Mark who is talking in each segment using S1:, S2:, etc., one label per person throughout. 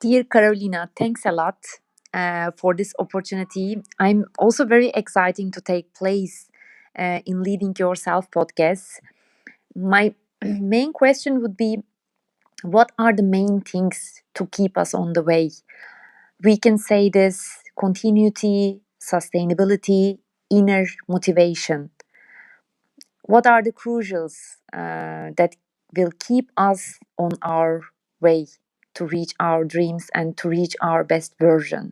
S1: Dear Carolina, thanks a lot for this opportunity. I'm also very exciting to take place in Leading Yourself podcast. My main question would be, what are the main things to keep us on the way? We can say this: continuity, sustainability, inner motivation. What are the crucials that will keep us on our way to reach our dreams and to reach our best version?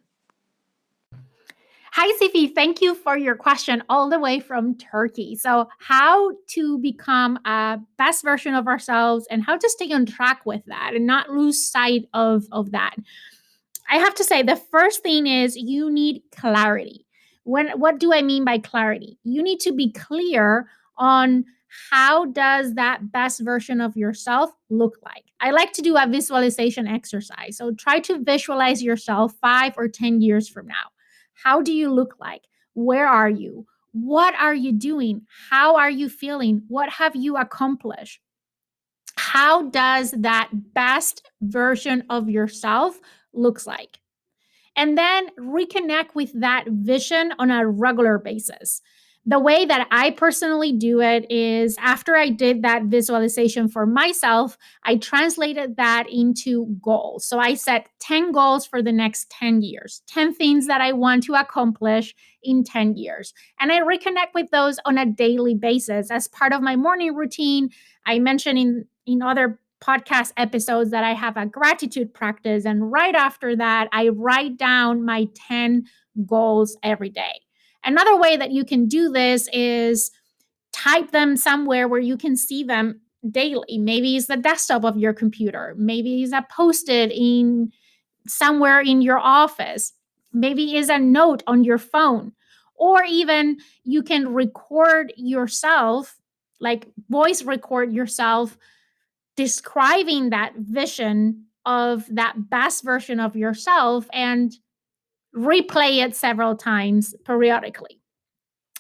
S2: Hi, Sifi. Thank you for your question all the way from Turkey. So, how to become a best version of ourselves and how to stay on track with that and not lose sight of that. I have to say, the first thing is you need clarity. What do I mean by clarity? You need to be clear on how does that best version of yourself look like. I like to do a visualization exercise. So try to visualize yourself 5 or 10 years from now. How do you look like? Where are you? What are you doing? How are you feeling? What have you accomplished? How does that best version of yourself looks like? And then reconnect with that vision on a regular basis. The way that I personally do it is after I did that visualization for myself, I translated that into goals. So I set 10 goals for the next 10 years, 10 things that I want to accomplish in 10 years. And I reconnect with those on a daily basis as part of my morning routine. I mentioned in other podcast episodes that I have a gratitude practice. And right after that, I write down my 10 goals every day. Another way that you can do this is type them somewhere where you can see them daily. Maybe it's the desktop of your computer. Maybe it's a post-it in somewhere in your office. Maybe it's a note on your phone. Or even you can record yourself, like voice record yourself describing that vision of that best version of yourself and replay it several times periodically.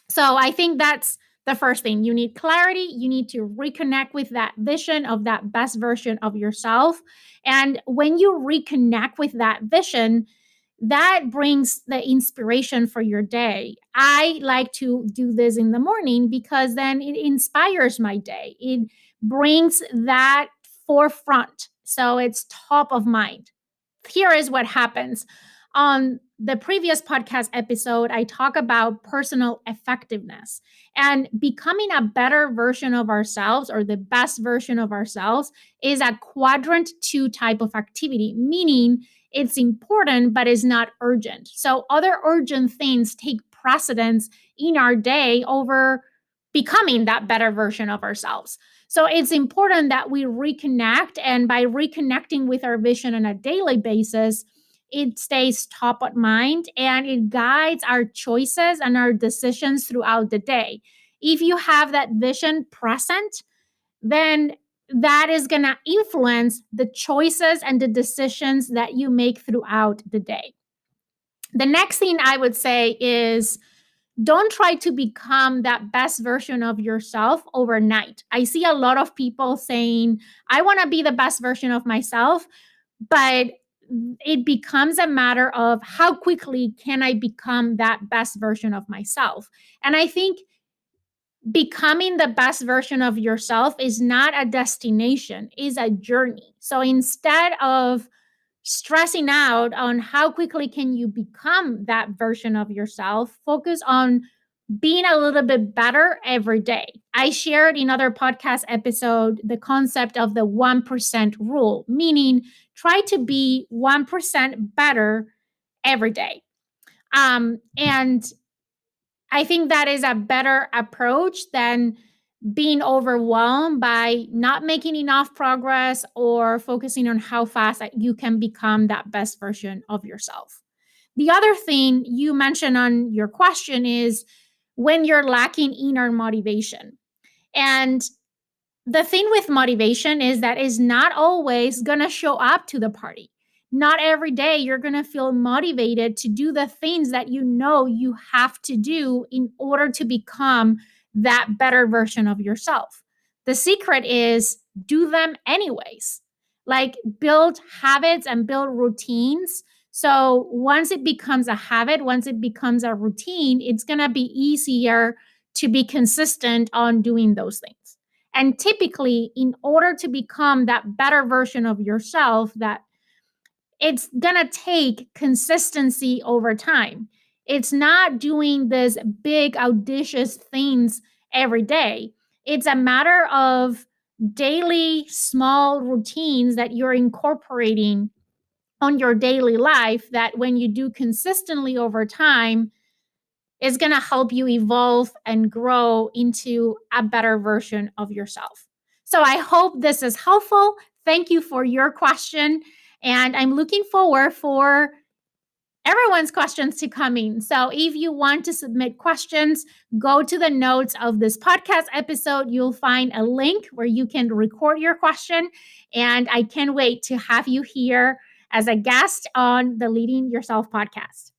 S2: So I think that's the first thing. You need clarity. You need to reconnect with that vision of that best version of yourself. And when you reconnect with that vision, that brings the inspiration for your day. I like to do this in the morning because then it inspires my day. It brings that forefront. So it's top of mind. Here is what happens. On the previous podcast episode, I talk about personal effectiveness and becoming a better version of ourselves or the best version of ourselves is a quadrant 2 type of activity, meaning it's important, but it's not urgent. So other urgent things take precedence in our day over becoming that better version of ourselves. So it's important that we reconnect. And by reconnecting with our vision on a daily basis, it stays top of mind and it guides our choices and our decisions throughout the day. If you have that vision present, then that is going to influence the choices and the decisions that you make throughout the day. The next thing I would say is don't try to become that best version of yourself overnight. I see a lot of people saying, I want to be the best version of myself, but it becomes a matter of how quickly can I become that best version of myself. And I think becoming the best version of yourself is not a destination, is a journey. So instead of stressing out on how quickly can you become that version of yourself, focus on being a little bit better every day. I shared in other podcast episode the concept of the 1% rule, meaning try to be 1% better every day. And I think that is a better approach than being overwhelmed by not making enough progress or focusing on how fast you can become that best version of yourself. The other thing you mentioned on your question is when you're lacking inner motivation. And the thing with motivation is that it's not always going to show up to the party. Not every day you're going to feel motivated to do the things that you know you have to do in order to become that better version of yourself. The secret is do them anyways. like build habits and build routines. So once it becomes a habit, once it becomes a routine, it's going to be easier to be consistent on doing those things. And typically, in order to become that better version of yourself, that it's going to take consistency over time. It's not doing this big, audacious things every day. It's a matter of daily small routines that you're incorporating on your daily life that when you do consistently over time is going to help you evolve and grow into a better version of yourself. So I hope this is helpful. Thank you for your question, and I'm looking forward for everyone's questions to come in. So if you want to submit questions, go to the notes of this podcast episode. You'll find a link where you can record your question. And I can't wait to have you here as a guest on the Leading Yourself podcast.